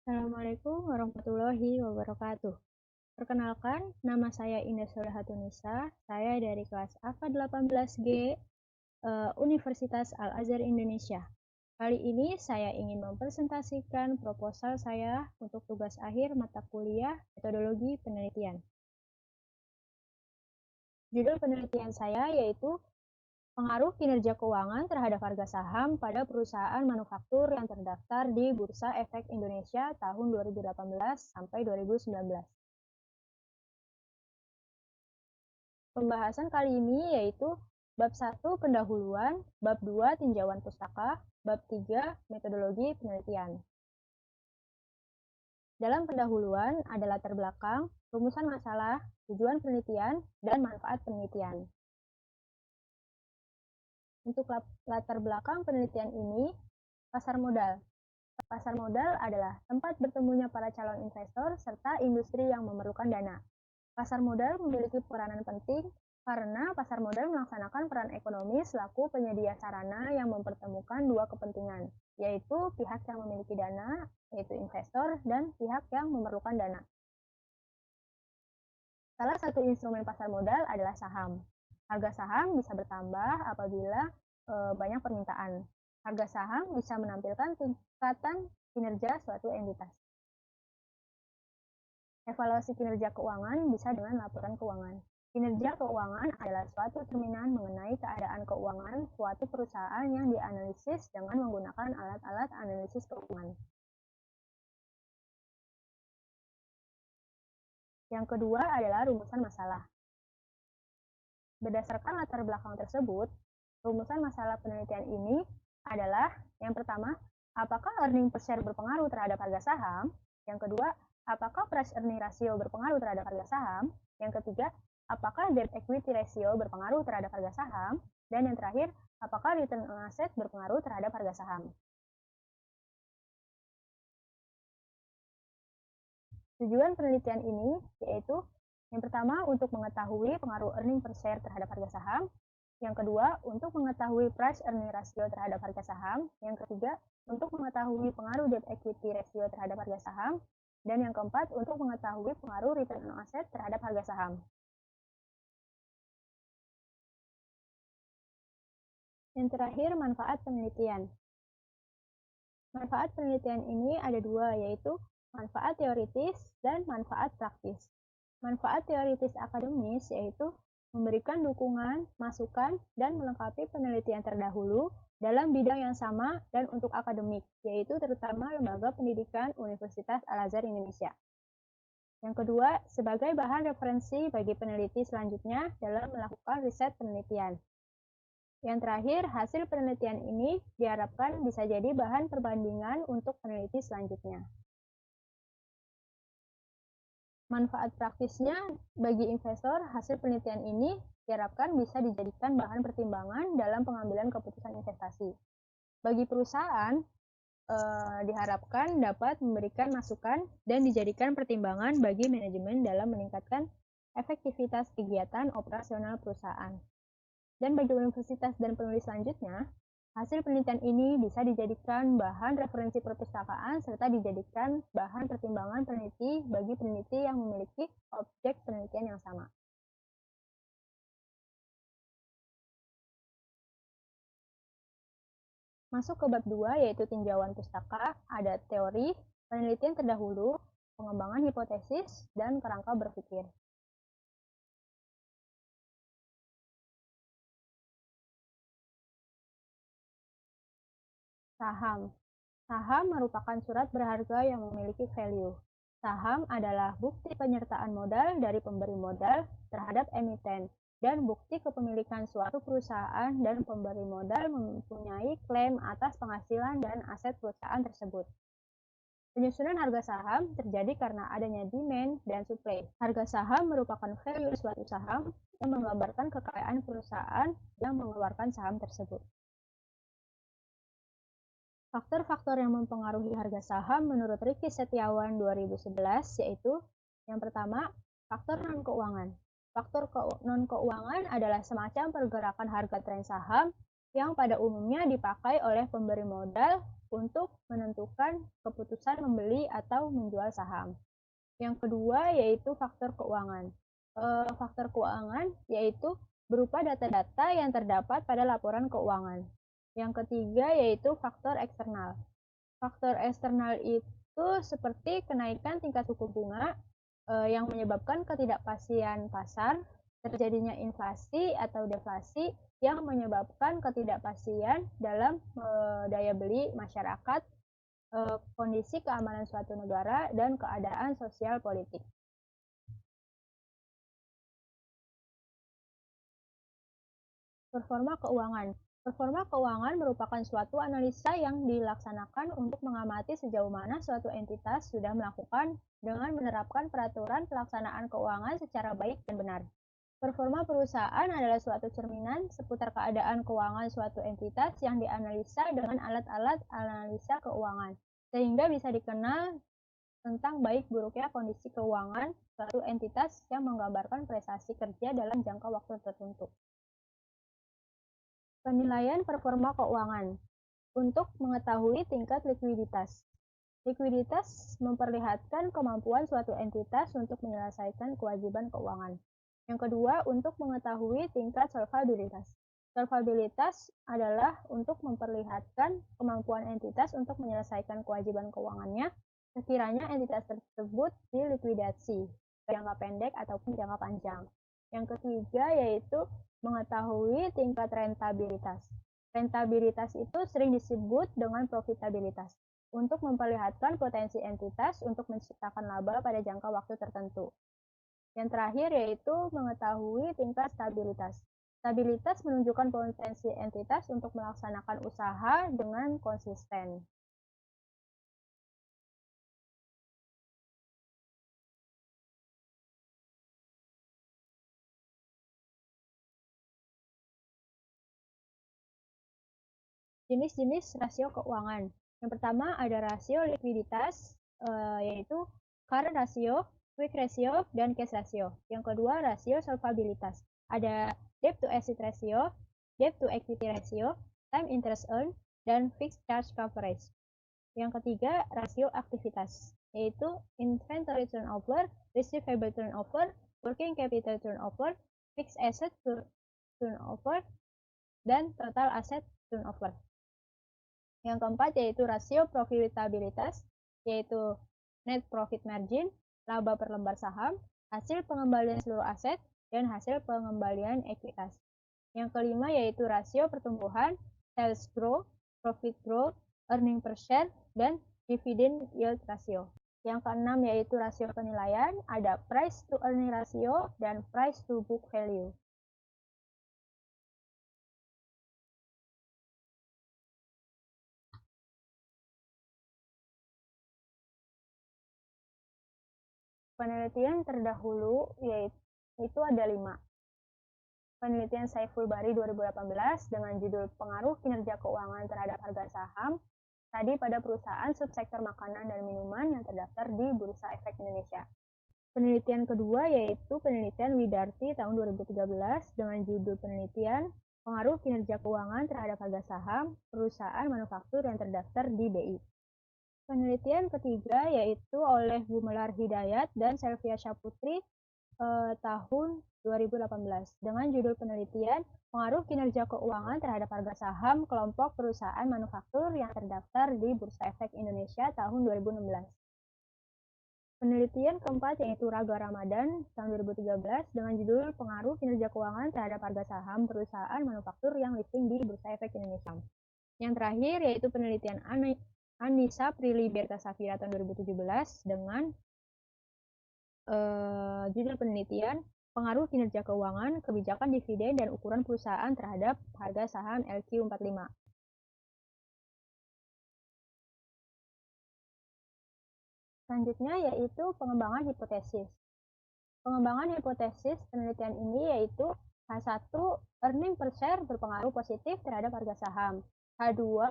Assalamualaikum warahmatullahi wabarakatuh. Perkenalkan, nama saya Indah Solihatunisa. Saya dari kelas AK18G Universitas Al-Azhar Indonesia. Kali ini saya ingin mempresentasikan proposal saya untuk tugas akhir mata kuliah metodologi penelitian. Judul penelitian saya yaitu pengaruh kinerja keuangan terhadap harga saham pada perusahaan manufaktur yang terdaftar di Bursa Efek Indonesia tahun 2018 sampai 2019. Pembahasan kali ini yaitu bab 1 pendahuluan, bab 2 tinjauan pustaka, bab 3 metodologi penelitian. Dalam pendahuluan ada latar belakang, rumusan masalah, tujuan penelitian, dan manfaat penelitian. Untuk latar belakang penelitian ini, pasar modal. Pasar modal adalah tempat bertemunya para calon investor serta industri yang memerlukan dana. Pasar modal memiliki peranan penting karena pasar modal melaksanakan peran ekonomi selaku penyedia sarana yang mempertemukan dua kepentingan, yaitu pihak yang memiliki dana, yaitu investor, dan pihak yang memerlukan dana. Salah satu instrumen pasar modal adalah saham. Harga saham bisa bertambah apabila banyak permintaan. Harga saham bisa menampilkan tingkatan kinerja suatu entitas. Evaluasi kinerja keuangan bisa dengan laporan keuangan. Kinerja keuangan adalah suatu cerminan mengenai keadaan keuangan suatu perusahaan yang dianalisis dengan menggunakan alat-alat analisis keuangan. Yang kedua adalah rumusan masalah. Berdasarkan latar belakang tersebut, rumusan masalah penelitian ini adalah yang pertama, apakah earning per share berpengaruh terhadap harga saham? Yang kedua, apakah price earning ratio berpengaruh terhadap harga saham? Yang ketiga, apakah debt equity ratio berpengaruh terhadap harga saham? Dan yang terakhir, apakah return on asset berpengaruh terhadap harga saham? Tujuan penelitian ini yaitu yang pertama untuk mengetahui pengaruh earning per share terhadap harga saham, yang kedua untuk mengetahui price earning ratio terhadap harga saham, yang ketiga untuk mengetahui pengaruh debt equity ratio terhadap harga saham, dan yang keempat untuk mengetahui pengaruh return on asset terhadap harga saham. Yang terakhir, manfaat penelitian. Manfaat penelitian ini ada dua, yaitu manfaat teoritis dan manfaat praktis. Manfaat teoritis akademis yaitu memberikan dukungan, masukan, dan melengkapi penelitian terdahulu dalam bidang yang sama dan untuk akademik, yaitu terutama lembaga pendidikan Universitas Al-Azhar Indonesia. Yang kedua, sebagai bahan referensi bagi peneliti selanjutnya dalam melakukan riset penelitian. Yang terakhir, hasil penelitian ini diharapkan bisa jadi bahan perbandingan untuk peneliti selanjutnya. Manfaat praktisnya bagi investor, hasil penelitian ini diharapkan bisa dijadikan bahan pertimbangan dalam pengambilan keputusan investasi. Bagi perusahaan, diharapkan dapat memberikan masukan dan dijadikan pertimbangan bagi manajemen dalam meningkatkan efektivitas kegiatan operasional perusahaan. Dan bagi universitas dan penulis selanjutnya, hasil penelitian ini bisa dijadikan bahan referensi perpustakaan serta dijadikan bahan pertimbangan peneliti bagi peneliti yang memiliki objek penelitian yang sama. Masuk ke bab 2 yaitu tinjauan pustaka, ada teori, penelitian terdahulu, pengembangan hipotesis, dan kerangka berpikir. Saham. Saham merupakan surat berharga yang memiliki value. Saham adalah bukti penyertaan modal dari pemberi modal terhadap emiten dan bukti kepemilikan suatu perusahaan dan pemberi modal mempunyai klaim atas penghasilan dan aset perusahaan tersebut. Penyusunan harga saham terjadi karena adanya demand dan supply. Harga saham merupakan value suatu saham yang menggambarkan kekayaan perusahaan yang mengeluarkan saham tersebut. Faktor-faktor yang mempengaruhi harga saham menurut Ricky Setiawan 2011 yaitu yang pertama, faktor non-keuangan. Faktor non-keuangan adalah semacam pergerakan harga tren saham yang pada umumnya dipakai oleh pemberi modal untuk menentukan keputusan membeli atau menjual saham. Yang kedua yaitu faktor keuangan. Faktor keuangan yaitu berupa data-data yang terdapat pada laporan keuangan. Yang ketiga yaitu faktor eksternal. Faktor eksternal itu seperti kenaikan tingkat suku bunga yang menyebabkan ketidakpastian pasar, terjadinya inflasi atau deflasi yang menyebabkan ketidakpastian dalam daya beli masyarakat, kondisi keamanan suatu negara, dan keadaan sosial politik. Performa keuangan. Performa keuangan merupakan suatu analisa yang dilaksanakan untuk mengamati sejauh mana suatu entitas sudah melakukan dengan menerapkan peraturan pelaksanaan keuangan secara baik dan benar. Performa perusahaan adalah suatu cerminan seputar keadaan keuangan suatu entitas yang dianalisa dengan alat-alat analisa keuangan, sehingga bisa dikenal tentang baik buruknya kondisi keuangan suatu entitas yang menggambarkan prestasi kerja dalam jangka waktu tertentu. Penilaian performa keuangan untuk mengetahui tingkat likuiditas. Likuiditas memperlihatkan kemampuan suatu entitas untuk menyelesaikan kewajiban keuangan. Yang kedua, untuk mengetahui tingkat solvabilitas. Solvabilitas adalah untuk memperlihatkan kemampuan entitas untuk menyelesaikan kewajiban keuangannya sekiranya entitas tersebut dilikuidasi, jangka pendek ataupun jangka panjang. Yang ketiga yaitu mengetahui tingkat rentabilitas. Rentabilitas itu sering disebut dengan profitabilitas untuk memperlihatkan potensi entitas untuk menciptakan laba pada jangka waktu tertentu. Yang terakhir yaitu mengetahui tingkat stabilitas. Stabilitas menunjukkan potensi entitas untuk melaksanakan usaha dengan konsisten. Jenis-jenis rasio keuangan. Yang pertama ada rasio likuiditas, yaitu current ratio, quick ratio, dan cash ratio. Yang kedua rasio solvabilitas. Ada debt to asset ratio, debt to equity ratio, time interest earned, dan fixed charge coverage. Yang ketiga rasio aktivitas, yaitu inventory turnover, receivable turnover, working capital turnover, fixed asset turnover, dan total asset turnover. Yang keempat yaitu rasio profitabilitas, yaitu net profit margin, laba per lembar saham, hasil pengembalian seluruh aset, dan hasil pengembalian ekuitas. Yang kelima yaitu rasio pertumbuhan, sales growth, profit growth, earning per share, dan dividend yield ratio. Yang keenam yaitu rasio penilaian, ada price to earning ratio dan price to book value. Penelitian terdahulu yaitu ada 5. Penelitian Saiful Bari 2018 dengan judul Pengaruh Kinerja Keuangan Terhadap Harga Saham tadi pada perusahaan subsektor makanan dan minuman yang terdaftar di Bursa Efek Indonesia. Penelitian kedua yaitu penelitian Widarti tahun 2013 dengan judul penelitian Pengaruh Kinerja Keuangan Terhadap Harga Saham Perusahaan Manufaktur yang terdaftar di BI. Penelitian ketiga yaitu oleh Gumelar Hidayat dan Selvia Syaputri tahun 2018 dengan judul penelitian Pengaruh Kinerja Keuangan Terhadap Harga Saham Kelompok Perusahaan Manufaktur yang terdaftar di Bursa Efek Indonesia tahun 2016. Penelitian keempat yaitu Raga Ramadan tahun 2013 dengan judul Pengaruh Kinerja Keuangan Terhadap Harga Saham Perusahaan Manufaktur yang listing di Bursa Efek Indonesia. Yang terakhir yaitu penelitian Anissa Prilly Berta Safira tahun 2017 dengan judul penelitian Pengaruh Kinerja Keuangan, Kebijakan Dividen, dan Ukuran Perusahaan Terhadap Harga Saham LQ45. Selanjutnya yaitu pengembangan hipotesis. Pengembangan hipotesis penelitian ini yaitu H1, earning per share berpengaruh positif terhadap harga saham. H2,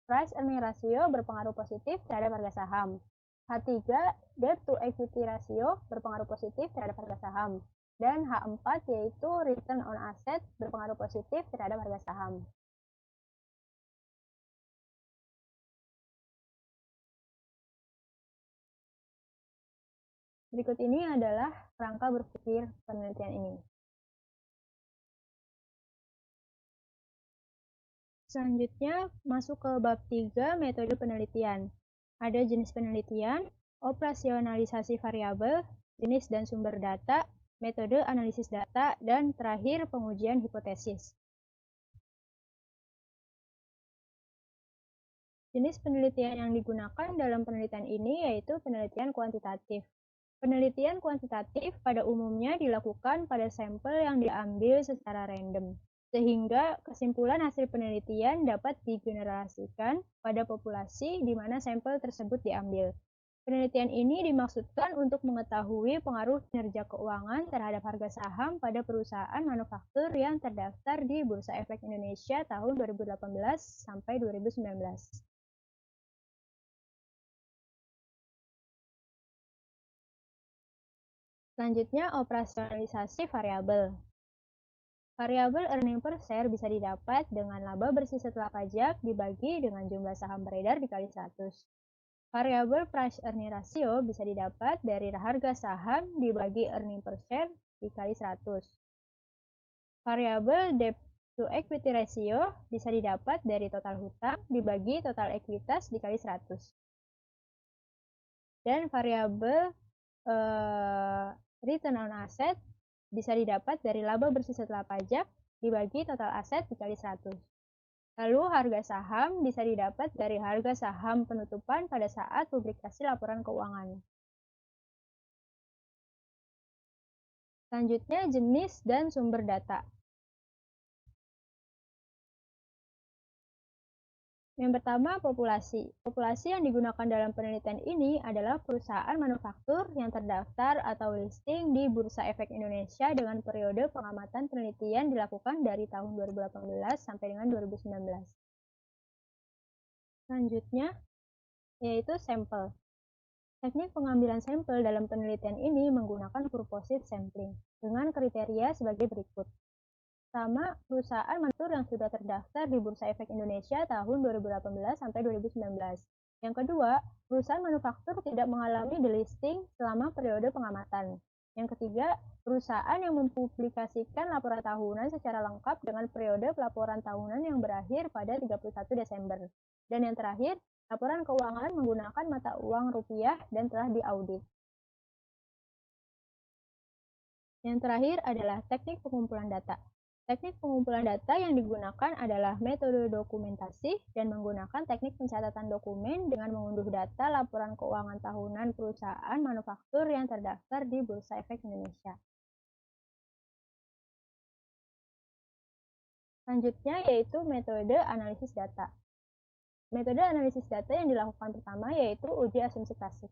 price earning ratio berpengaruh positif terhadap harga saham. H3, debt to equity ratio berpengaruh positif terhadap harga saham. Dan H4 yaitu return on asset berpengaruh positif terhadap harga saham. Berikut ini adalah kerangka berpikir penelitian ini. Selanjutnya, masuk ke bab 3, metode penelitian. Ada jenis penelitian, operasionalisasi variabel, jenis dan sumber data, metode analisis data, dan terakhir pengujian hipotesis. Jenis penelitian yang digunakan dalam penelitian ini yaitu penelitian kuantitatif. Penelitian kuantitatif pada umumnya dilakukan pada sampel yang diambil secara random, sehingga kesimpulan hasil penelitian dapat digeneralisasikan pada populasi di mana sampel tersebut diambil. Penelitian ini dimaksudkan untuk mengetahui pengaruh kinerja keuangan terhadap harga saham pada perusahaan manufaktur yang terdaftar di Bursa Efek Indonesia tahun 2018 sampai 2019. Selanjutnya, operasionalisasi variabel. Variabel earning per share bisa didapat dengan laba bersih setelah pajak dibagi dengan jumlah saham beredar dikali 100. Variabel price earning ratio bisa didapat dari harga saham dibagi earning per share dikali 100. Variabel debt to equity ratio bisa didapat dari total hutang dibagi total ekuitas dikali 100. Dan variabel return on asset bisa didapat dari laba bersih setelah pajak dibagi total aset dikali 100. Lalu harga saham bisa didapat dari harga saham penutupan pada saat publikasi laporan keuangan. Selanjutnya, jenis dan sumber data. Yang pertama, populasi. Populasi yang digunakan dalam penelitian ini adalah perusahaan manufaktur yang terdaftar atau listing di Bursa Efek Indonesia dengan periode pengamatan penelitian dilakukan dari tahun 2018 sampai dengan 2019. Selanjutnya, yaitu sampel. Teknik pengambilan sampel dalam penelitian ini menggunakan purposive sampling dengan kriteria sebagai berikut. Pertama, perusahaan manufaktur yang sudah terdaftar di Bursa Efek Indonesia tahun 2018 sampai 2019. Yang kedua, perusahaan manufaktur tidak mengalami delisting selama periode pengamatan. Yang ketiga, perusahaan yang mempublikasikan laporan tahunan secara lengkap dengan periode pelaporan tahunan yang berakhir pada 31 Desember. Dan yang terakhir, laporan keuangan menggunakan mata uang rupiah dan telah diaudit. Yang terakhir adalah teknik pengumpulan data. Teknik pengumpulan data yang digunakan adalah metode dokumentasi dan menggunakan teknik pencatatan dokumen dengan mengunduh data laporan keuangan tahunan perusahaan manufaktur yang terdaftar di Bursa Efek Indonesia. Selanjutnya yaitu metode analisis data. Metode analisis data yang dilakukan pertama yaitu uji asumsi klasik.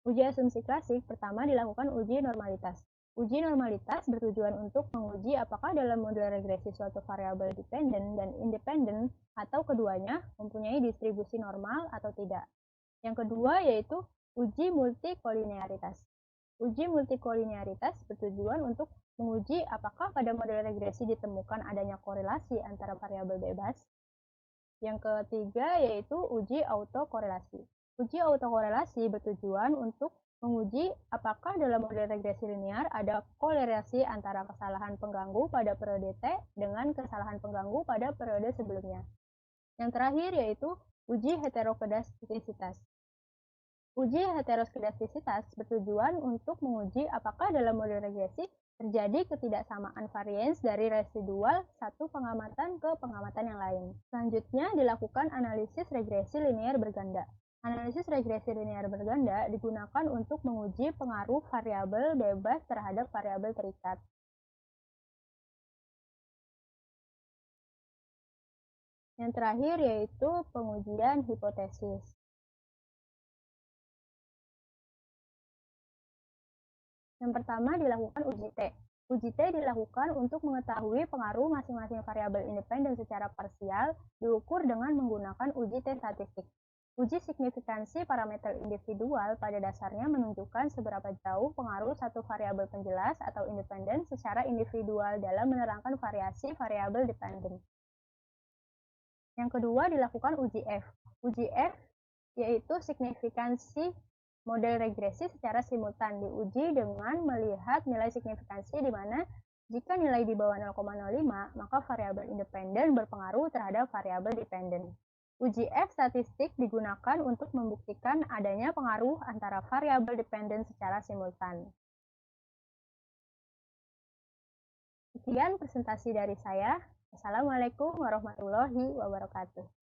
Uji asumsi klasik pertama dilakukan uji normalitas. Uji normalitas bertujuan untuk menguji apakah dalam model regresi suatu variabel dependen dan independen atau keduanya mempunyai distribusi normal atau tidak. Yang kedua yaitu uji multikolinearitas. Uji multikolinearitas bertujuan untuk menguji apakah pada model regresi ditemukan adanya korelasi antara variabel bebas. Yang ketiga yaitu uji autokorelasi. Uji autokorelasi bertujuan untuk menguji apakah dalam model regresi linear ada korelasi antara kesalahan pengganggu pada periode T dengan kesalahan pengganggu pada periode sebelumnya. Yang terakhir yaitu uji heterokedastisitas. Uji heterokedastisitas bertujuan untuk menguji apakah dalam model regresi terjadi ketidaksamaan varians dari residual satu pengamatan ke pengamatan yang lain. Selanjutnya dilakukan analisis regresi linear berganda. Analisis regresi linear berganda digunakan untuk menguji pengaruh variabel bebas terhadap variabel terikat. Yang terakhir yaitu pengujian hipotesis. Yang pertama dilakukan uji T. Uji T dilakukan untuk mengetahui pengaruh masing-masing variabel independen secara parsial diukur dengan menggunakan uji T statistik. Uji signifikansi parameter individual pada dasarnya menunjukkan seberapa jauh pengaruh satu variabel penjelas atau independen secara individual dalam menerangkan variasi variabel dependen. Yang kedua dilakukan uji F. Uji F yaitu signifikansi Model regresi secara simultan diuji dengan melihat nilai signifikansi di mana jika nilai di bawah 0,05, maka variabel independen berpengaruh terhadap variabel dependen. Uji F statistik digunakan untuk membuktikan adanya pengaruh antara variabel dependen secara simultan. Sekian presentasi dari saya. Assalamualaikum warahmatullahi wabarakatuh.